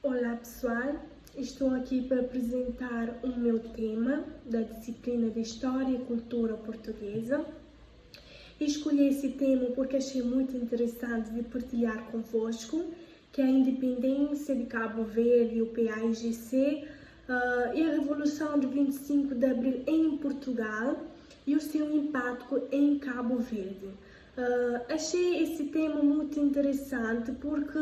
Olá pessoal, estou aqui para apresentar o meu tema da disciplina de História e Cultura Portuguesa. Escolhi esse tema porque achei muito interessante de partilhar convosco, que é a independência de Cabo Verde e o PAIGC e a Revolução de 25 de Abril em Portugal e o seu impacto em Cabo Verde. Achei esse tema muito interessante porque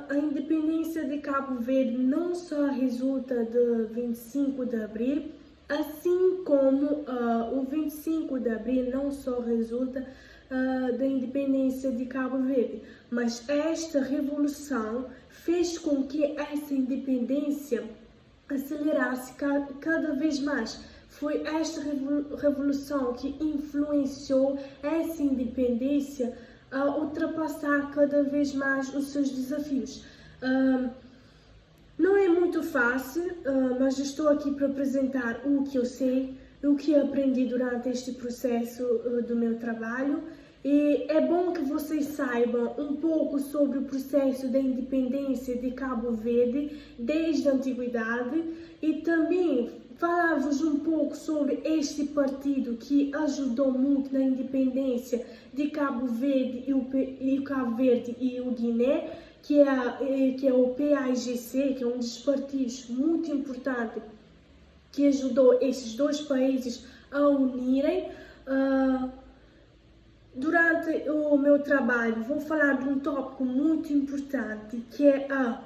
a independência de Cabo Verde não só resulta de 25 de Abril, assim como o 25 de Abril não só resulta da independência de Cabo Verde, mas esta revolução fez com que essa independência acelerasse cada vez mais. Foi esta revolução que influenciou essa independência a ultrapassar cada vez mais os seus desafios. Não é muito fácil, mas estou aqui para apresentar o que eu sei, o que aprendi durante este processo do meu trabalho. E é bom que vocês saibam um pouco sobre o processo da independência de Cabo Verde desde a antiguidade e também falar-vos um pouco sobre este partido que ajudou muito na independência de Cabo Verde e o Guiné, que é o PAIGC, que é um dos partidos muito importante que ajudou esses dois países a unirem. Durante o meu trabalho vou falar de um tópico muito importante, que é a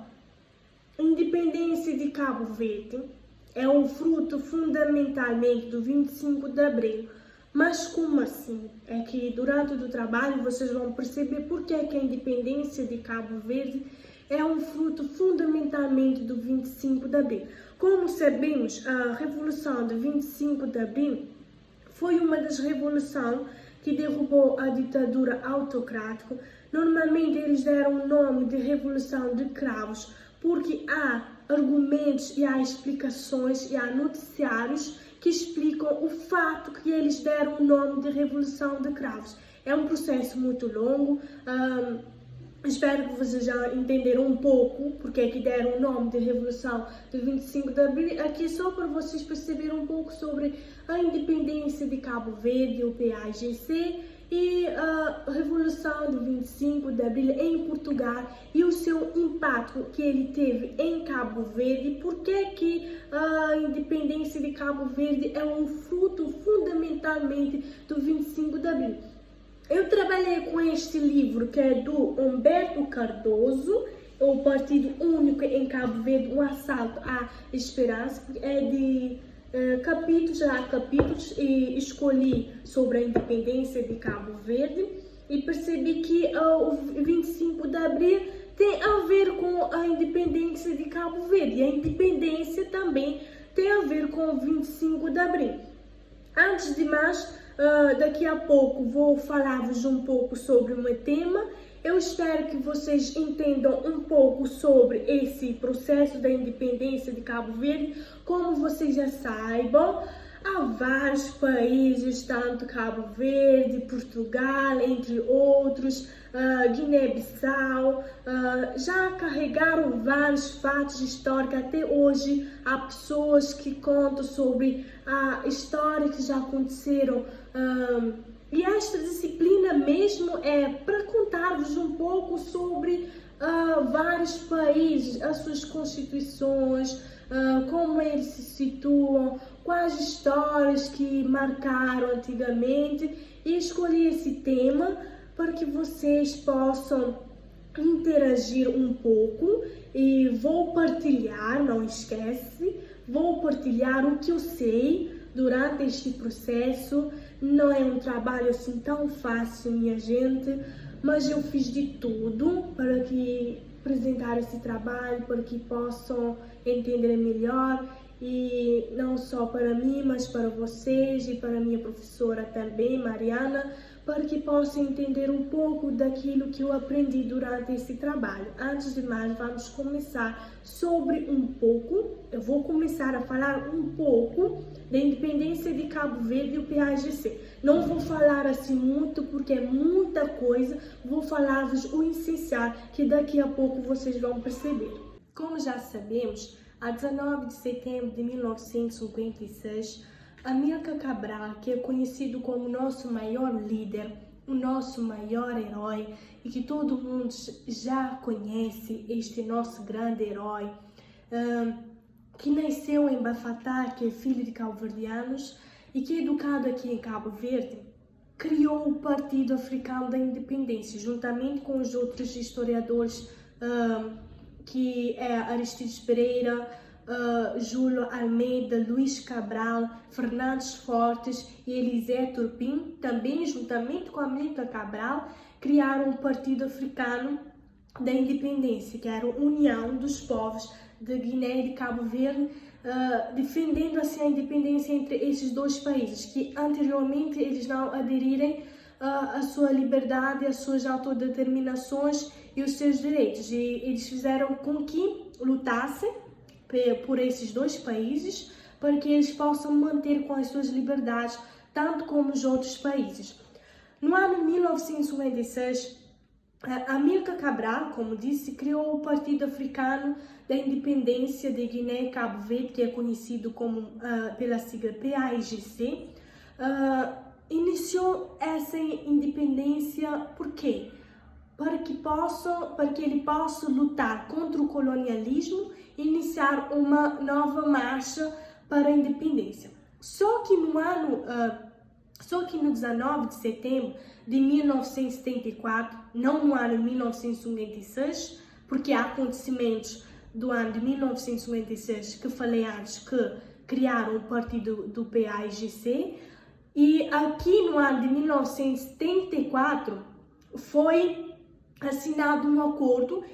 independência de Cabo Verde. É um fruto fundamentalmente do 25 de Abril. Mas como assim? É que durante o trabalho vocês vão perceber porque é que a independência de Cabo Verde é um fruto fundamentalmente do 25 de Abril. Como sabemos, a Revolução de 25 de Abril foi uma das revoluções que derrubou a ditadura autocrática. Normalmente eles deram o nome de Revolução de Cravos, porque há argumentos e há explicações e há noticiários que explicam o fato que eles deram o nome de Revolução de Cravos. É um processo muito longo, espero que vocês já entenderam um pouco porque é que deram o nome de Revolução de 25 de Abril. Aqui é só para vocês perceberem um pouco sobre a independência de Cabo Verde, o PAIGC, e a Revolução de 25 de Abril em Portugal e o seu impacto que ele teve em Cabo Verde, porque que a independência de Cabo Verde é um fruto fundamentalmente do 25 de Abril. Eu trabalhei com este livro que é do Humberto Cardoso, o Partido Único em Cabo Verde, um assalto à esperança, é de capítulos e escolhi sobre a independência de Cabo Verde e percebi que o 25 de Abril tem a ver com a independência de Cabo Verde e a independência também tem a ver com o 25 de Abril. Antes de mais, daqui a pouco vou falar-vos um pouco sobre o meu tema. Eu espero que vocês entendam um pouco sobre esse processo da independência de Cabo Verde. Como vocês já saibam, há vários países, tanto Cabo Verde, Portugal, entre outros, Guiné-Bissau, já carregaram vários fatos históricos. Até hoje há pessoas que contam sobre a história que já aconteceram. E esta disciplina mesmo é para contar-vos um pouco sobre vários países, as suas constituições, como eles se situam, quais histórias que marcaram antigamente, e escolhi esse tema para que vocês possam interagir um pouco e vou partilhar, não esquece, vou partilhar o que eu sei durante este processo. Não é um trabalho assim tão fácil, minha gente, mas eu fiz de tudo para que apresentar esse trabalho, para que possam entender melhor e não só para mim, mas para vocês e para a minha professora também, Mariana, para que possam entender um pouco daquilo que eu aprendi durante esse trabalho. Antes de mais, vamos começar sobre um pouco, eu vou começar a falar um pouco da independência de Cabo Verde e o PAIGC. Não vou falar assim muito, porque é muita coisa, vou falar-vos o essencial, que daqui a pouco vocês vão perceber. Como já sabemos, a 19 de setembro de 1956, Amílcar Cabral, que é conhecido como o nosso maior líder, o nosso maior herói, e que todo mundo já conhece, este nosso grande herói, que nasceu em Bafatá, que é filho de cabo-verdianos, e que é educado aqui em Cabo Verde, criou o Partido Africano da Independência, juntamente com os outros historiadores, que é Aristides Pereira, Júlio Almeida, Luís Cabral, Fernandes Fortes e Elisé Turpin, também juntamente com Amílcar Cabral, criaram o Partido Africano da Independência, que era a União dos Povos de Guiné e de Cabo Verde, defendendo assim a independência entre esses dois países, que anteriormente eles não aderirem à sua liberdade, às suas autodeterminações e os seus direitos. E eles fizeram com que lutassem por esses dois países, para que eles possam manter com as suas liberdades, tanto como os outros países. No ano 1956, Amílcar Cabral, como disse, criou o Partido Africano da Independência de Guiné e Cabo Verde, que é conhecido como, pela sigla PAIGC. Iniciou essa independência por quê? Para que ele possa lutar contra o colonialismo e iniciar uma nova marcha para a independência. Só que no 19 de setembro de 1974, não no ano de 1956, porque há acontecimentos do ano de 1956 que falei antes que criaram o partido do PAIGC, e aqui no ano de 1974 foi assinado um acordo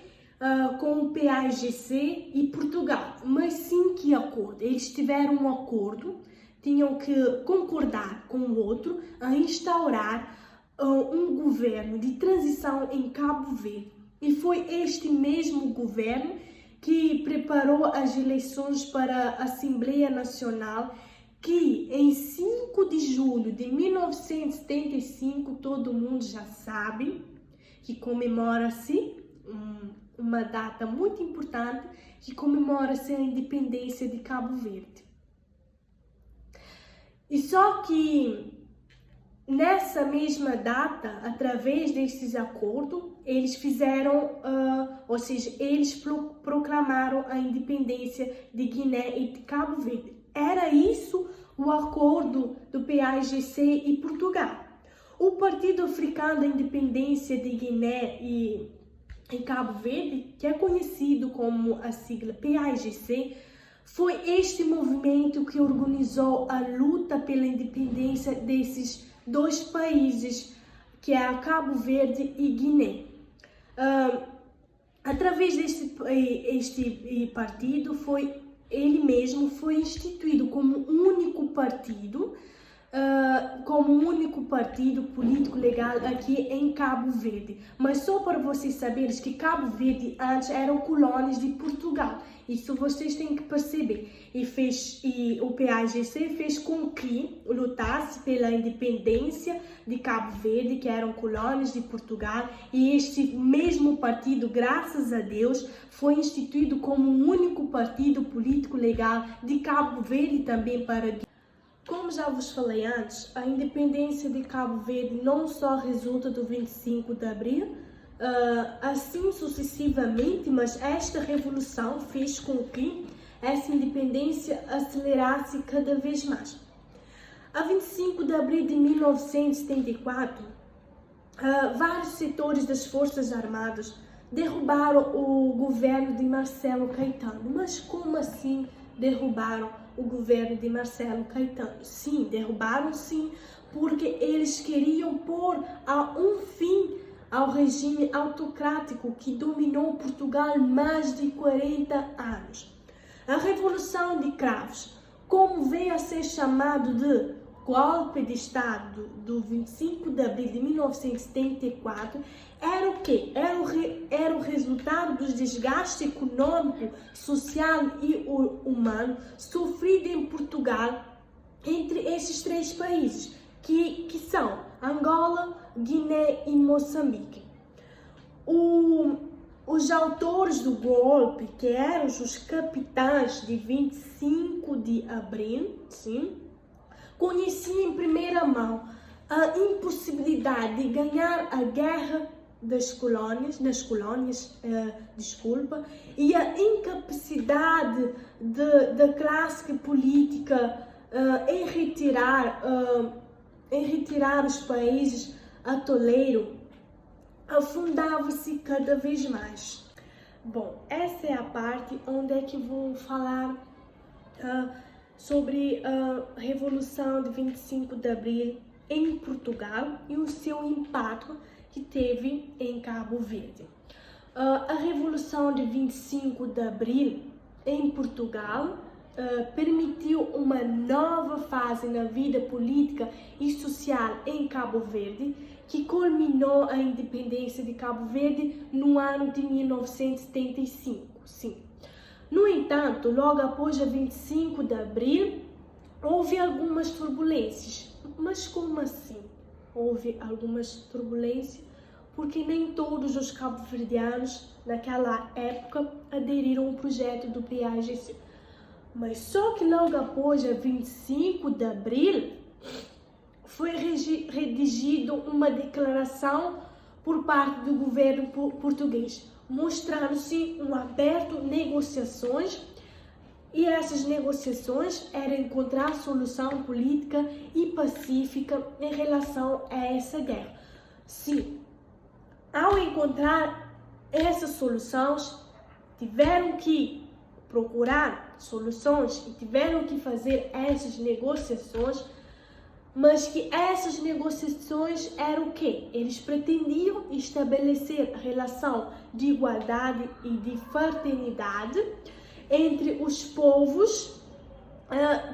com o PAIGC e Portugal. Mas sim, que acordo? Eles tiveram um acordo, tinham que concordar com o outro a instaurar um governo de transição em Cabo Verde. E foi este mesmo governo que preparou as eleições para a Assembleia Nacional, que em 5 de julho de 1975, todo mundo já sabe, que comemora-se uma data muito importante, que comemora-se a independência de Cabo Verde. E só que nessa mesma data, através desses acordos, eles fizeram, ou seja, eles proclamaram a independência de Guiné e de Cabo Verde. Era isso o acordo do PAIGC e Portugal. O Partido Africano da Independência de Guiné e Cabo Verde, que é conhecido como a sigla PAIGC, foi este movimento que organizou a luta pela independência desses dois países, que é Cabo Verde e Guiné. Através deste partido, ele mesmo foi instituído como único partido, político legal aqui em Cabo Verde. Mas só para vocês saberem que Cabo Verde antes eram colônias de Portugal. Isso vocês têm que perceber. E o PAIGC fez com que lutasse pela independência de Cabo Verde, que eram colônias de Portugal. E este mesmo partido, graças a Deus, foi instituído como o único partido político legal de Cabo Verde também para... Como já vos falei antes, a independência de Cabo Verde não só resulta do 25 de Abril, assim sucessivamente, mas esta revolução fez com que essa independência acelerasse cada vez mais. A 25 de Abril de 1974, vários setores das Forças Armadas derrubaram o governo de Marcelo Caetano. Mas como assim derrubaram o governo de Marcelo Caetano? Sim, derrubaram sim, porque eles queriam pôr um fim ao regime autocrático que dominou Portugal mais de 40 anos. A Revolução de Cravos, como veio a ser chamado de golpe de Estado do 25 de abril de 1974, era o quê? Era o resultado dos desgastes econômico, social e humano sofrido em Portugal entre esses três países, que são Angola, Guiné e Moçambique. Os autores do golpe, que eram os capitães de 25 de abril, sim, conheciam em primeira mão a impossibilidade de ganhar a guerra das colônias, e a incapacidade da classe política em retirar os países atoleiro, afundava-se cada vez mais. Bom, essa é a parte onde é que vou falar sobre a Revolução de 25 de Abril em Portugal e o seu impacto que teve em Cabo Verde. A Revolução de 25 de Abril em Portugal permitiu uma nova fase na vida política e social em Cabo Verde, que culminou a independência de Cabo Verde no ano de 1975. Sim. No entanto, logo após a 25 de abril, houve algumas turbulências. Mas como assim? Houve algumas turbulências porque nem todos os cabo-verdianos naquela época aderiram ao projeto do PAIGC. Mas só que logo após a 25 de abril, foi redigida uma declaração por parte do governo português, mostrando-se aberto negociações, e essas negociações eram encontrar solução política e pacífica em relação a essa guerra. Sim, ao encontrar essas soluções, tiveram que procurar soluções e tiveram que fazer essas negociações, mas que essas negociações eram o quê? Eles pretendiam estabelecer a relação de igualdade e de fraternidade entre os povos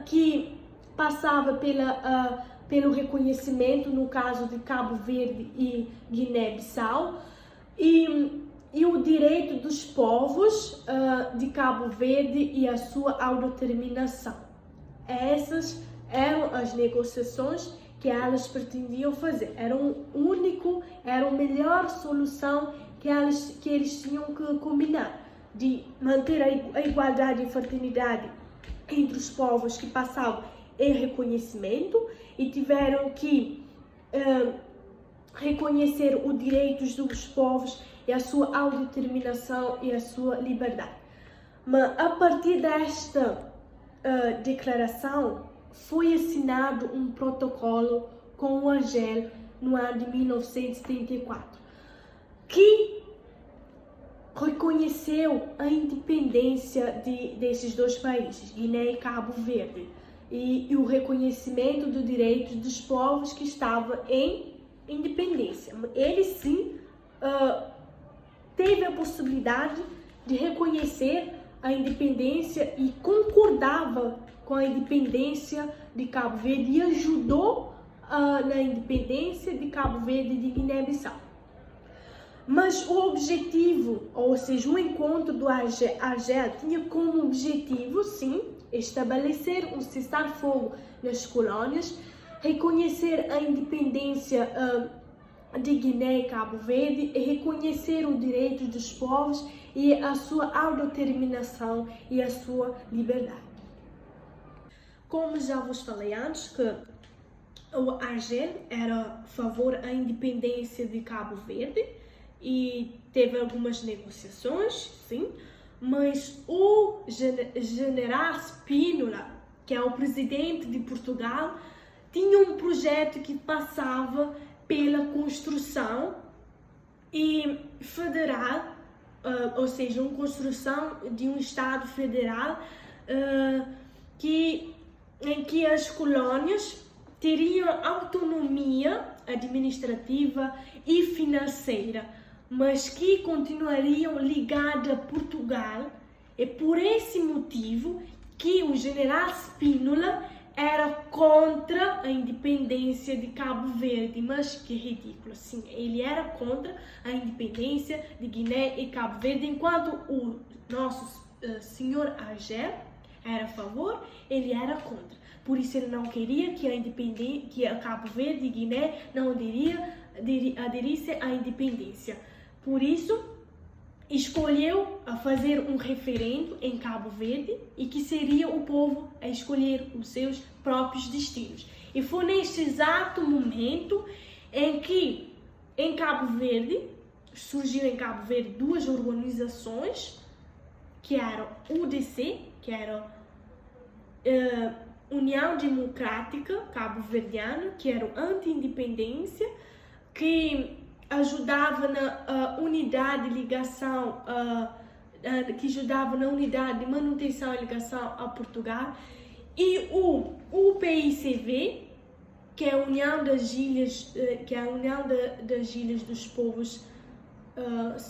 que passava pelo reconhecimento, no caso de Cabo Verde e Guiné-Bissau, e o direito dos povos de Cabo Verde e a sua autodeterminação. Essas eram as negociações que elas pretendiam fazer. Era a melhor solução que eles tinham que combinar, de manter a igualdade e fraternidade entre os povos que passavam em reconhecimento e tiveram que reconhecer os direitos dos povos e a sua autodeterminação e a sua liberdade. Mas a partir desta declaração foi assinado um protocolo com o Argel no ano de 1974, que reconheceu a independência desses dois países, Guiné e Cabo Verde, e o reconhecimento dos direitos dos povos que estavam em independência. Ele sim teve a possibilidade de reconhecer a independência e concordava com a independência de Cabo Verde e ajudou na independência de Cabo Verde e de Guiné-Bissau. Mas o objetivo, ou seja, o encontro do Argel tinha como objetivo, sim, estabelecer um cessar-fogo nas colônias, reconhecer a independência de Guiné e Cabo Verde e reconhecer os direitos dos povos e a sua autodeterminação e a sua liberdade. Como já vos falei antes, que o Argel era a favor da independência de Cabo Verde e teve algumas negociações, sim, mas o general Spínola, que é o presidente de Portugal, tinha um projeto que passava pela construção federal, ou seja, uma construção de um Estado federal em que as colônias teriam autonomia administrativa e financeira, mas que continuariam ligadas a Portugal É por esse motivo que o general Spínola era contra a independência de Cabo Verde, mas que ridículo, sim, ele era contra a independência de Guiné e Cabo Verde, enquanto o nosso senhor Argel era a favor, ele era contra. Por isso ele não queria que a Cabo Verde e Guiné não aderisse à independência. Por isso, escolheu a fazer um referendo em Cabo Verde e que seria o povo a escolher os seus próprios destinos. E foi neste exato momento em que em Cabo Verde surgiram em Cabo Verde duas organizações que eram UDC, que era União Democrática Cabo-Verdiana, que era anti-independência, que ajudava na unidade de ligação, que ajudava na unidade de manutenção e ligação a Portugal, e o UPICV, que é a União das Ilhas, das Ilhas dos Povos,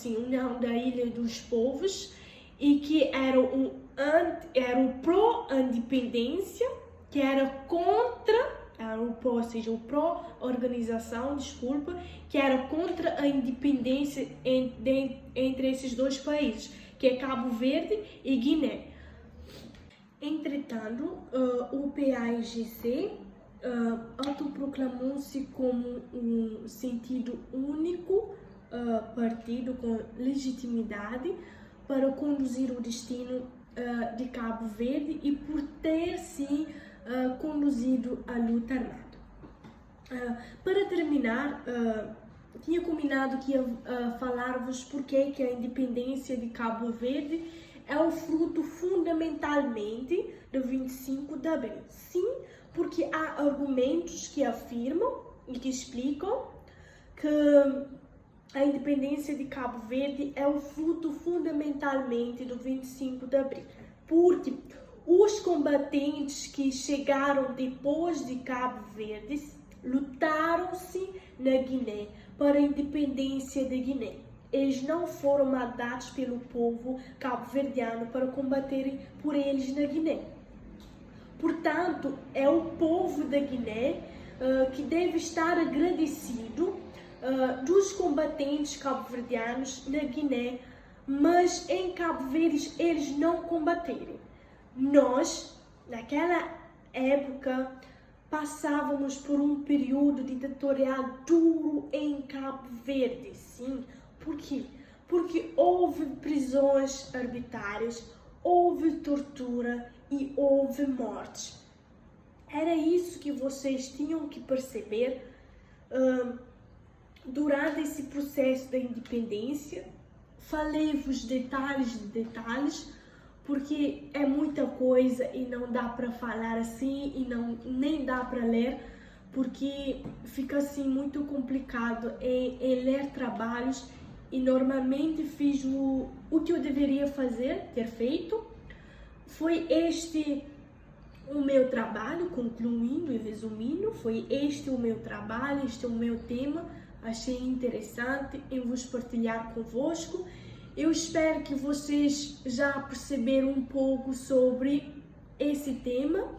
União da Ilha dos Povos, e que era o pró-independência, que era contra ou seja, o pró-organização, que era contra a independência entre esses dois países, que é Cabo Verde e Guiné. Entretanto, o PAIGC autoproclamou-se como um sentido único partido com legitimidade para conduzir o destino de Cabo Verde e por ter, sim, conduzido a luta armada. Para terminar, tinha combinado que ia falar-vos porque que a independência de Cabo Verde é o fruto fundamentalmente do 25 de Abril. Sim, porque há argumentos que afirmam e que explicam que a independência de Cabo Verde é o fruto fundamentalmente do 25 de Abril. Porque os combatentes que chegaram depois de Cabo Verde lutaram-se na Guiné para a independência da Guiné. Eles não foram mandados pelo povo cabo-verdiano para combaterem por eles na Guiné. Portanto, é o povo da Guiné que deve estar agradecido dos combatentes cabo-verdianos na Guiné, mas em Cabo Verde eles não combateram. Nós, naquela época, passávamos por um período ditatorial duro em Cabo Verde, sim. Por quê? Porque houve prisões arbitrárias, houve tortura e houve mortes. Era isso que vocês tinham que perceber durante esse processo da independência. Falei-vos detalhes de detalhes, porque é muita coisa e não dá para falar assim e nem dá para ler, porque fica assim muito complicado em ler trabalhos, e normalmente fiz o que eu deveria ter feito. Foi este o meu trabalho, concluindo e resumindo, foi este o meu trabalho, este é o meu tema. Achei interessante em vos partilhar convosco. Eu espero que vocês já perceberam um pouco sobre esse tema.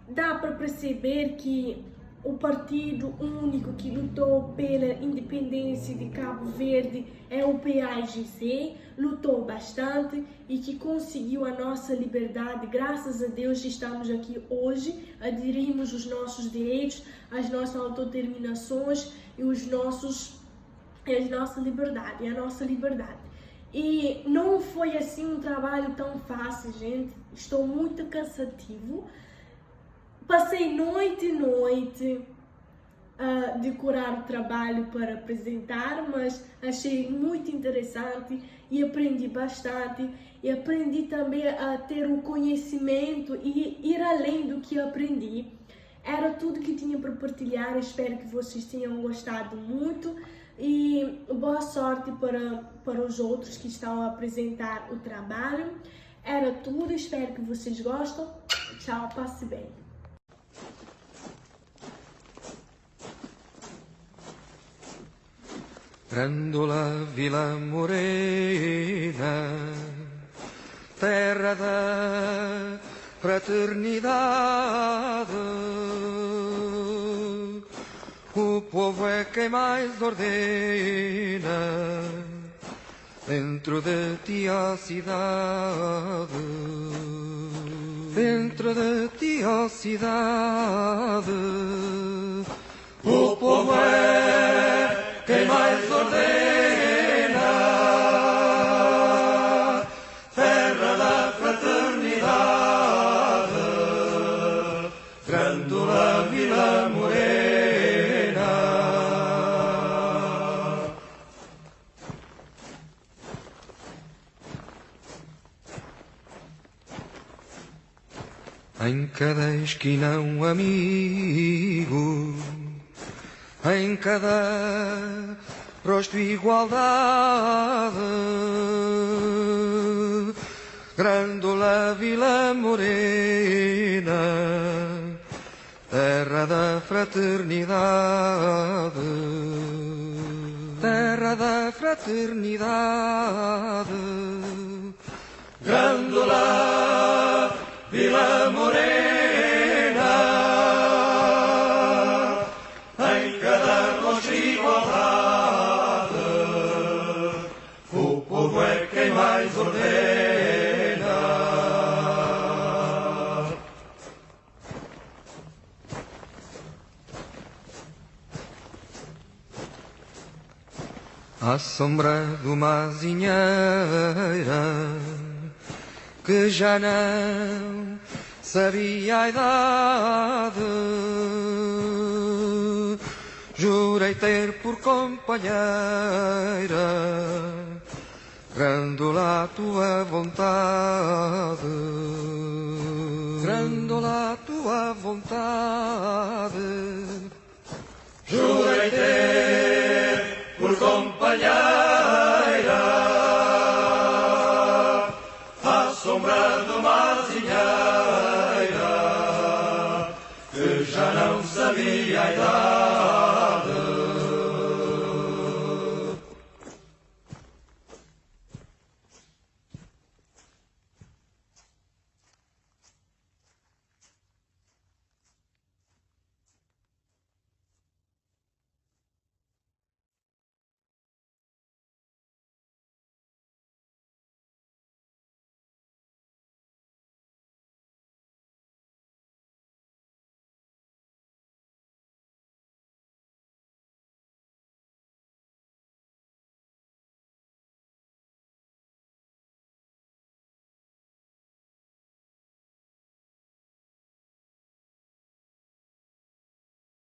Dá para perceber que o partido único que lutou pela independência de Cabo Verde é o PAIGC, lutou bastante e que conseguiu a nossa liberdade. Graças a Deus estamos aqui hoje, aderimos os nossos direitos, as nossas autodeterminações e a nossa liberdade. E não foi assim um trabalho tão fácil, gente. Estou muito cansativo. Passei noite e noite a decorar o trabalho para apresentar, mas achei muito interessante e aprendi bastante. E aprendi também a ter o conhecimento e ir além do que aprendi. Era tudo que tinha para partilhar. Espero que vocês tenham gostado muito e boa sorte para os outros que estão a apresentar o trabalho. Era tudo, espero que vocês gostem. Tchau, passe bem. Grandola Vila Morena, cada fraternidade o povo é quem mais ordena dentro de ti a cidade. Dentro de ti a cidade o povo é quem mais ordena, terra da fraternidade, Grândola Vila Morena. Em cada esquina um amigo, em cada rosto igualdade, Grândola Vila Morena, terra da fraternidade, terra da fraternidade, Grândola Vila Morena, em cada rosto igualdade, o povo é quem mais ordena. À sombra de uma azinheira que já não sabia a idade, jurei ter por companheira Grândola a tua vontade, Grândola a tua vontade. Jurei ter por companheira sombra de uma azinheira